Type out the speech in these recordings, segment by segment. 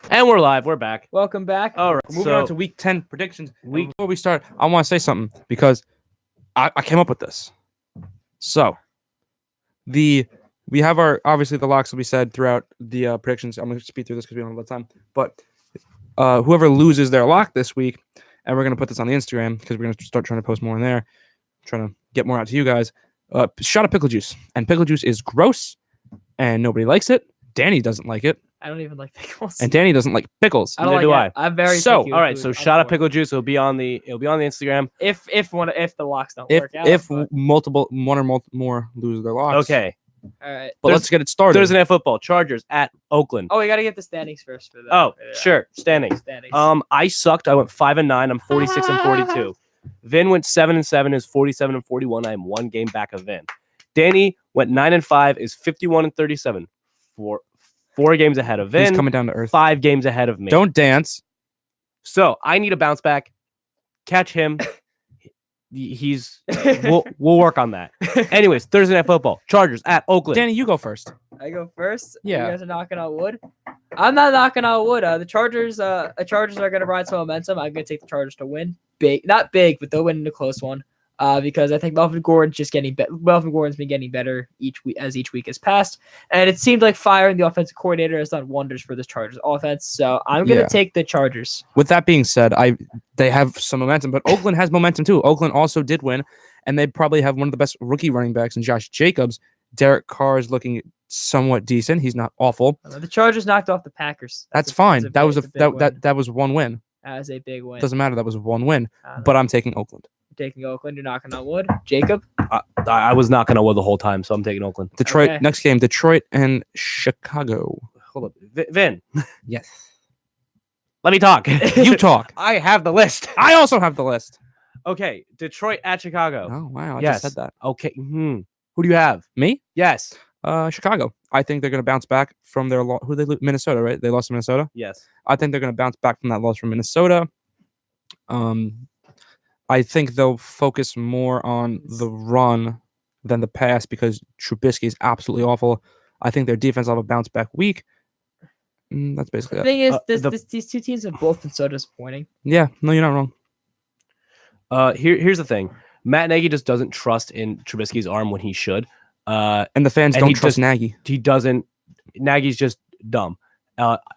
And we're live. We're back. Welcome back. All right. Moving on to week 10 predictions. Before we start, I want to say something because I came up with this. So, we have our obviously the locks that we said throughout the predictions. I'm going to speed through this because we don't have a lot of time. But whoever loses their lock this week, and we're going to put this on the Instagram because we're going to start trying to post more in there, trying to get more out to you guys. Shot of pickle juice, and pickle juice is gross, and nobody likes it. Danny doesn't like it. I don't even like pickles. And Danny doesn't like pickles. I don't Neither like do it. I'm very So, picky all with right. food. So, I'm shot of for it. pickle juice. It'll be on the Instagram. If the locks don't If work out. if but- one or more lose their locks. Okay. all right. But let's get it started. Thursday Night Football. Chargers at Oakland. Oh, we got to get the standings first for that. Oh, Yeah. sure. Standings. Standings. I sucked. I went 5-9. I'm 46 and 42. Vin went 7-7. Is 47 and 41. I am one game back of Vin. Danny went 9-5. Is 51 and 37. Four games ahead of Vin. He's coming down to earth. 5 games ahead of me. Don't dance. So I need a bounce back. Catch him. We'll work on that. Anyways, Thursday Night Football. Chargers at Oakland. Danny, you go first. I go first. Yeah. You guys are knocking on wood. I'm not knocking on wood. The Chargers are going to ride some momentum. I'm going to take the Chargers to win. Not big, but they'll win in a close one. Because I think Melvin Gordon's been getting better each week as each week has passed, and it seemed like firing the offensive coordinator has done wonders for this Chargers offense. So I'm going to take the Chargers. With that being said, they have some momentum, but Oakland has momentum too. Oakland also did win, and they probably have one of the best rookie running backs in Josh Jacobs. Derek Carr is looking somewhat decent. He's not awful. The Chargers knocked off the Packers. That's fine. That was that was one win. was a big win. Doesn't matter. That was one win. But But I'm taking Oakland. taking Oakland. You're knocking on wood. Jacob. I was not going to win the whole time, so I'm taking Oakland. Detroit. Okay. Next game, Detroit and Chicago. Hold up. Vin, Yes. let me talk. You talk. I have the list. I also have the list. Okay. Detroit at Chicago. Oh wow! I Yes. just said that. Okay. Who do you have? Me? Yes. Chicago. I think they're going to bounce back from their loss. Who they lose? Minnesota, right? They lost to Minnesota. Yes. I think they're going to bounce back from that loss from Minnesota. I think they'll focus more on the run than the pass because Trubisky is absolutely awful. I think their defense will have a bounce back week. That's basically The it. thing is, these two teams have both been so disappointing. Yeah, no, you're not wrong. Here's the thing. Matt Nagy just doesn't trust in Trubisky's arm when he should. And the fans and don't he trust just- Nagy. He doesn't. Nagy's just dumb.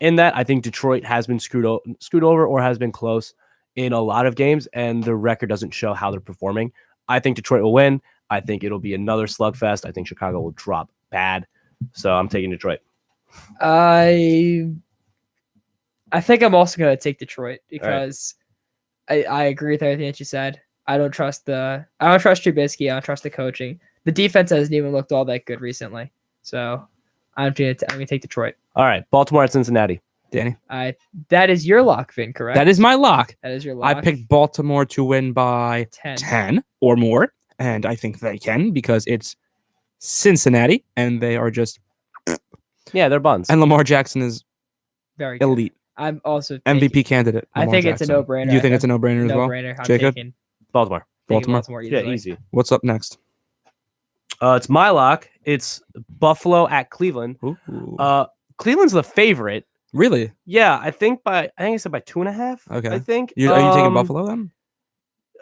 In that, I think Detroit has been screwed over or has been close in a lot of games, and the record doesn't show how they're performing. I think Detroit will win. I think it'll be another slugfest. I think Chicago will drop bad. So I'm taking Detroit. I think I'm also gonna take Detroit because I agree with everything that you said. I don't trust Trubisky. I don't trust the coaching. The defense hasn't even looked all that good recently. So I'm gonna take Detroit. All right. Baltimore at Cincinnati. Danny. That is your lock, Finn, correct? That is my lock. That is your lock. I picked Baltimore to win by 10 or more, and I think they can because it's Cincinnati, and they are just Yeah, they're buns. and Lamar Jackson is very good. elite I'm also MVP candidate. I Lamar think it's a Jackson. no-brainer. You think it's a no-brainer as well? No-brainer. I'm Jacob? taking Baltimore. Baltimore? Yeah, easily. easy. What's up next? It's my lock. It's Buffalo at Cleveland. Ooh. Cleveland's the favorite. Really? Yeah, I think I said by 2.5. Okay. I think. Are you taking Um, Buffalo then?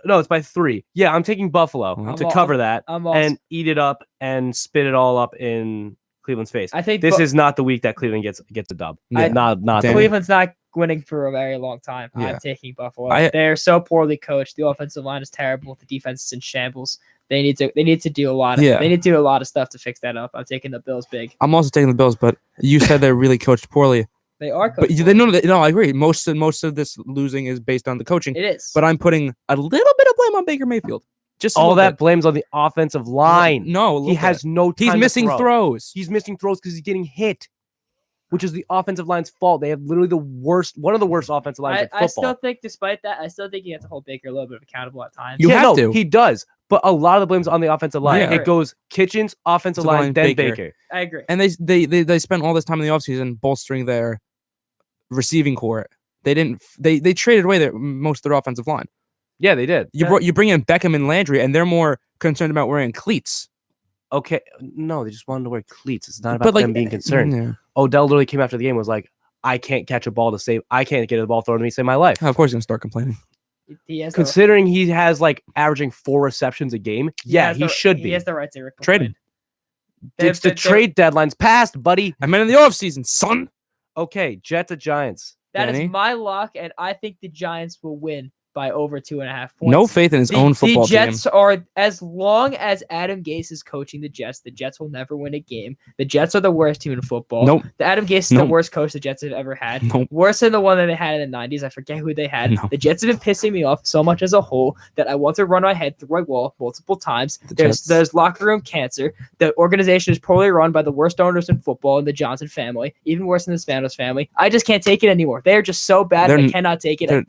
No, it's by 3. Yeah, I'm taking Buffalo Wow. to cover that I'm also, and eat it up and spit it all up in Cleveland's face. I think This is not the week that Cleveland gets a dub. Yeah. Not Danny. Cleveland's not winning for a very long time. Yeah. I'm taking Buffalo. I- They're so poorly coached. The offensive line is terrible. The defense is in shambles. They need to do a lot of Yeah. they need to do a lot of stuff to fix that up. I'm taking the Bills big. I'm also taking the Bills, but you said they're really coached poorly. They are But coached. they no, I agree. Most of this losing is based on the coaching. It is. But I'm putting a little bit of blame on Baker Mayfield. Just a all little that bit. blames on the offensive line. No, a he little has bit. no time. He's to missing throw. throws. He's missing throws because he's getting hit, which is the offensive line's fault. They have literally one of the worst offensive lines in football. I still think, despite that, you have to hold Baker a little bit accountable at times. You have to. He does, but a lot of the blame's on the offensive line. Yeah. It goes Kitchens, offensive line, then Baker. I agree. And they spent all this time in the offseason bolstering their receiving core. They didn't. They traded away most of their offensive line. Yeah, they did. You bring in Beckham and Landry, and they're more concerned about wearing cleats. Okay, no, they just wanted to wear cleats. It's not But about them being concerned. Yeah. Odell literally came after the game and was like, I can't catch a ball to save. I can't get a ball thrown to me to save my life. Of course, he's gonna start complaining. He has Considering he has like averaging 4 receptions a game, he should He be. has the right to Trade him. It's the trade deadline's passed, buddy. I meant in the offseason, son. Okay, Jets at Giants. That Danny? is my lock, and I think the Giants will win by over 2.5 points. No faith in his own football The Jets team. are, as long as Adam Gase is coaching the Jets will never win a game. The Jets are the worst team in football. Nope. The Adam Gase is the worst coach the Jets have ever had. Nope. Worse than the one that they had in the 90s. I forget who they had. No. The Jets have been pissing me off so much as a whole that I want to run my head through a wall multiple times. There's locker room cancer. The organization is poorly run by the worst owners in football in the Johnson family, even worse than the Spanos family. I just can't take it anymore. They are just so bad. I cannot take it.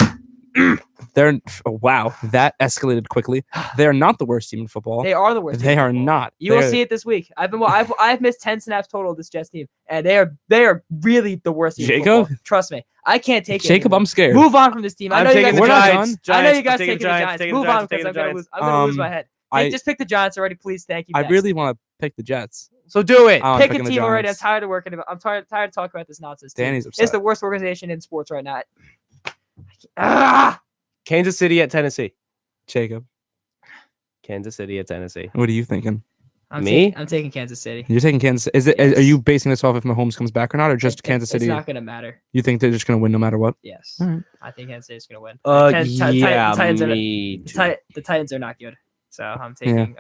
Wow, that escalated quickly. They're not the worst team in football. They are the worst. They are not. You will see it this week. I've missed 10 snaps total of this Jets team, and they are really the worst team. Jacob? In football. Trust me, I can't take it. Jacob, I'm scared. Move on from this team. I know you guys. We're not Giants. done. I know you guys taking taking the Giants. Move on because I'm gonna lose my head. Just pick the Giants already, please. Thank you. I Next. really want to pick the Jets. So do it. I'm Pick a picking the team already. I'm Giants. tired of working. I'm tired of talking about this nonsense. Team. Danny's upset. It's the worst organization in sports right now. Ah! Kansas City at Tennessee. Jacob, Kansas City at Tennessee. what are you thinking? I'm taking Kansas City. You're taking Kansas. Is it? Yes. Are you basing this off if Mahomes comes back or not, or just Kansas City? It's not gonna matter. You think they're just gonna win no matter what? Yes, All right. I think Kansas City's gonna win. Yeah, Titans me too. The Titans are not good, so I'm taking.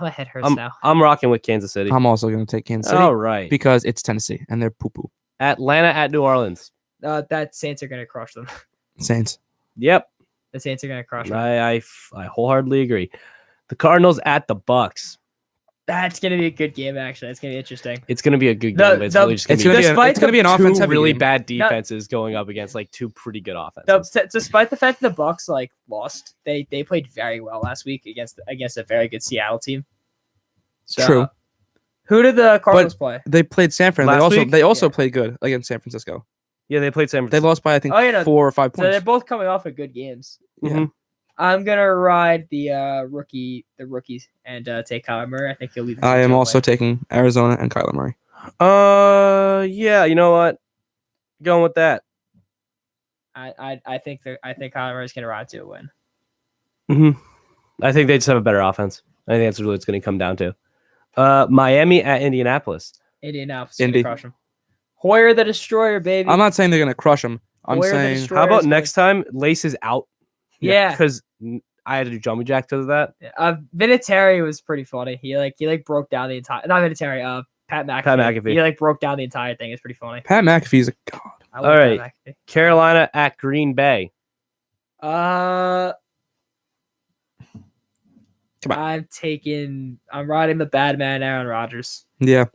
My head hurts now. I'm rocking with Kansas City. I'm also gonna take Kansas City All right. because it's Tennessee and they're poo poo. Atlanta at New Orleans. That Saints are gonna crush them. Saints. Yep. The Saints are gonna crush them. I wholeheartedly agree. The Cardinals at the Bucks. That's gonna be a good game. Actually, it's gonna be interesting. It's gonna be a good game. The- But it's the- really just It's gonna gonna be be. It's gonna be an offense two heavy really game. bad defenses going up against like two pretty good offenses. Despite the fact the Bucks lost, they played very well last week against a very good Seattle team. So, True. Who did the Cardinals play? They played San Fran. Last week? They also Yeah. played good against San Francisco. Yeah, they played San They Francisco. lost by I think Oh, yeah, no, 4 or 5 So they're points. both coming off of good games. Mhm. I'm gonna ride the rookies, and take Kyler Murray. I think he'll lead. the I team am to a also win. taking Arizona and Kyler Murray. Yeah, you know what? Going with that. I think Kyler Murray's gonna ride to a win. I think they just have a better offense. I think that's really what it's going to come down to. Miami at Indianapolis. Indianapolis Indy. gonna crush him. Hoyer the Destroyer, baby. I'm not saying they're gonna crush them. I'm Where the saying destroy- How about Destroyers next time Lace is out? Yeah. Because I had to do jumping jack because of that. Vinatieri was pretty funny. He broke down the entire. Not Vinatieri. Pat McAfee. Pat McAfee. He broke down the entire thing. It's pretty funny. Pat McAfee's a god. I All love right. Pat McAfee. Carolina at Green Bay. Uh, Come on. I'm riding the bad man, Aaron Rodgers. Yeah.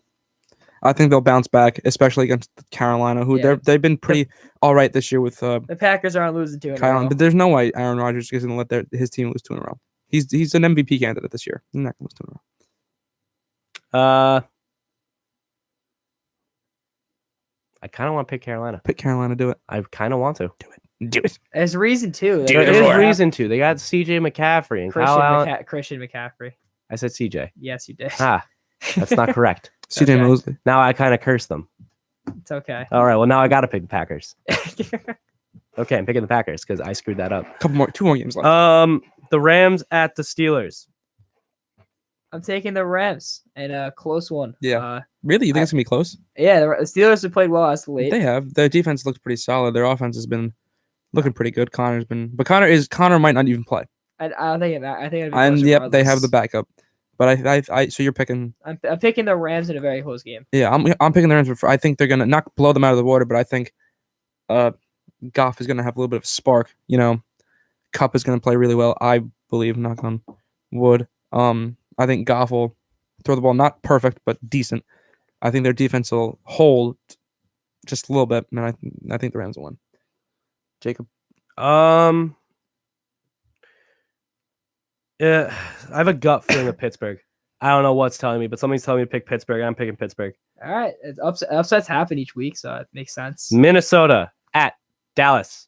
I think they'll bounce back, especially against Carolina, who Yeah. they've been pretty all right this year with The Packers aren't losing 2 in a Kyle. row. But there's no way Aaron Rodgers is going to let his team lose 2 in a row. He's an MVP candidate this year. He's not going to lose 2 in a row. I kind of want to pick Carolina. Pick Carolina, do it. I kind of want to. Do it. There's reason too. Dude, There it is more. reason to. They got CJ McCaffrey and Kyle Allen. Christian McCaffrey. I said CJ. Yes, you did. Ah, that's not correct. CJ Okay. Mosley. Now I kind of cursed them. It's okay. All right. Well, now I got to pick the Packers. Okay, I'm picking the Packers because I screwed that up. 2 more games left. The Rams at the Steelers. I'm taking the Rams and a close one. Yeah. Really? You think it's going to be close? Yeah. The Steelers have played well as of late. They have. Their defense looks pretty solid. Their offense has been looking pretty good. But Connor might not even play. I don't think it matters. I think it'll be And close yep, they have the regardless. backup. But I so you're picking. I'm picking the Rams in a very close game. Yeah, I'm picking the Rams. I think they're gonna not blow them out of the water, but I think Goff is gonna have a little bit of a spark. You know, Cup is gonna play really well. I believe, knock on wood. I think Goff will throw the ball not perfect but decent. I think their defense will hold just a little bit, and I think the Rams will win. Jacob, Yeah, I have a gut feeling of Pittsburgh. I don't know what's telling me, but something's telling me to pick Pittsburgh. I'm picking Pittsburgh. All right. Upsets happen each week, so it makes sense. Minnesota at Dallas.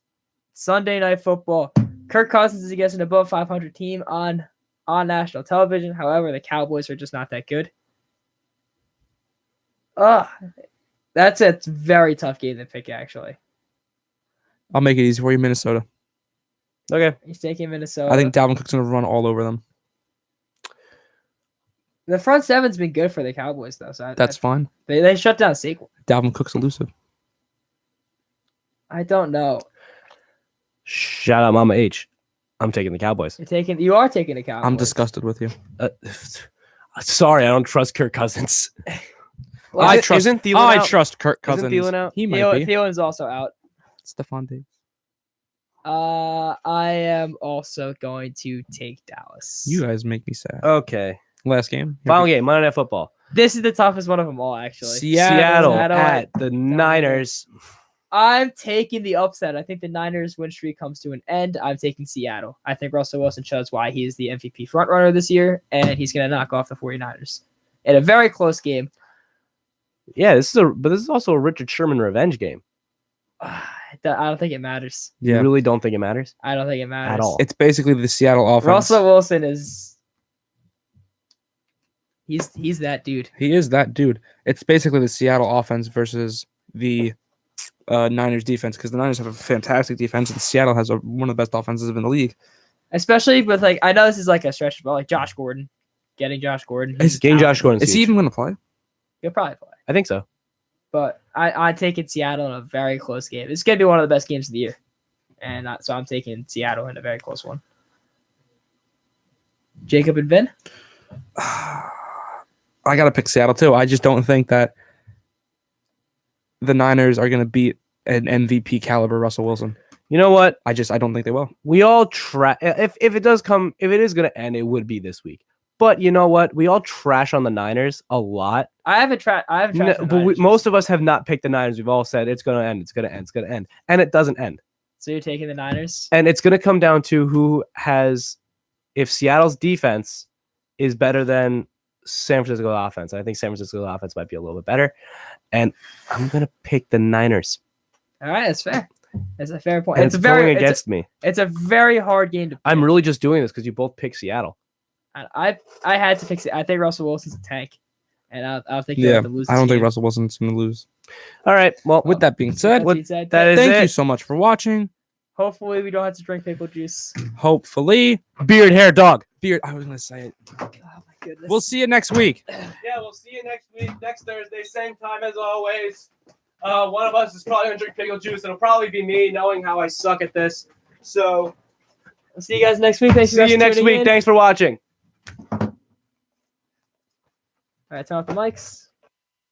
Sunday Night Football. Kirk Cousins is against an above 500 team on national television. However, the Cowboys are just not that good. That's a very tough game to pick, actually. I'll make it easy for you, Minnesota. Okay. He's taking Minnesota. I think Dalvin Cook's gonna run all over them. the front seven's been good for the Cowboys, though. So That's fine. they shut down Saquon. Dalvin Cook's elusive. I don't know. Shout out Mama H. I'm taking the Cowboys. You are taking the Cowboys. I'm disgusted with you. Sorry, I don't trust Kirk Cousins. Well, I isn't- trust. isn't Thielen I out? trust Kirk Isn't Cousins. Thielen out? He might be. Thielen's also out. Stephon Diggs. I am also going to take Dallas. You guys make me sad. Okay. Last game. Here Final we- game, Monday Night Football. This is the toughest one of them all, actually. Seattle Seattle at the Niners. I'm taking the upset. I think the Niners win streak comes to an end. I'm taking Seattle. I think Russell Wilson shows why he is the MVP frontrunner this year, and he's going to knock off the 49ers in a very close game. Yeah, this is also a Richard Sherman revenge game. I don't think it matters. Yeah. You really don't think it matters I don't think it matters at all. It's basically the Seattle offense. Russell Wilson is he's that dude. He is that dude. It's basically the Seattle offense versus the Niners defense, because the Niners have a fantastic defense and Seattle has one of the best offenses in the league. Especially with I know this is like a stretch, but Josh Gordon, getting Josh Gordon. Is Getting out. Josh Gordon. Is he even going to play? He'll probably play. I think so. But I taking Seattle in a very close game. It's gonna be one of the best games of the year, and so I'm taking Seattle in a very close one. Jacob and Vin. I got to pick Seattle too. I just don't think that the Niners are going to beat an MVP caliber Russell Wilson. You know what? I don't think they will. We all if it does come, if it is going to end, it would be this week. But you know what? We all trash on the Niners a lot. I haven't tried. But most of us have not picked the Niners. We've all said it's going to end. It's going to end. It's going to end. And it doesn't end. So you're taking the Niners? And it's going to come down to who has, if Seattle's defense is better than San Francisco offense. I think San Francisco offense might be a little bit better. And I'm going to pick the Niners. All right, that's fair. That's a fair point. And It's it's a very going against me. It's a very hard game to pick. I'm really just doing this because you both pick Seattle. I had to fix it. I think Russell Wilson's a tank, and I think Yeah, to lose. I don't this think game. Russell Wilson's going to lose. All right. Well, With that being said, That being said, that is thank it. you so much for watching. hopefully we don't have to drink pickle juice. Hopefully, beard, hair, dog. beard. I was going to say it. Oh my goodness. We'll see you next week. Yeah, we'll see you next week, next Thursday, same time as always. One of us is probably going to drink pickle juice. It'll probably be me, knowing how I suck at this. So, I'll see you guys next week. Thanks see you next week. Thanks for watching. All right, turn off the mics.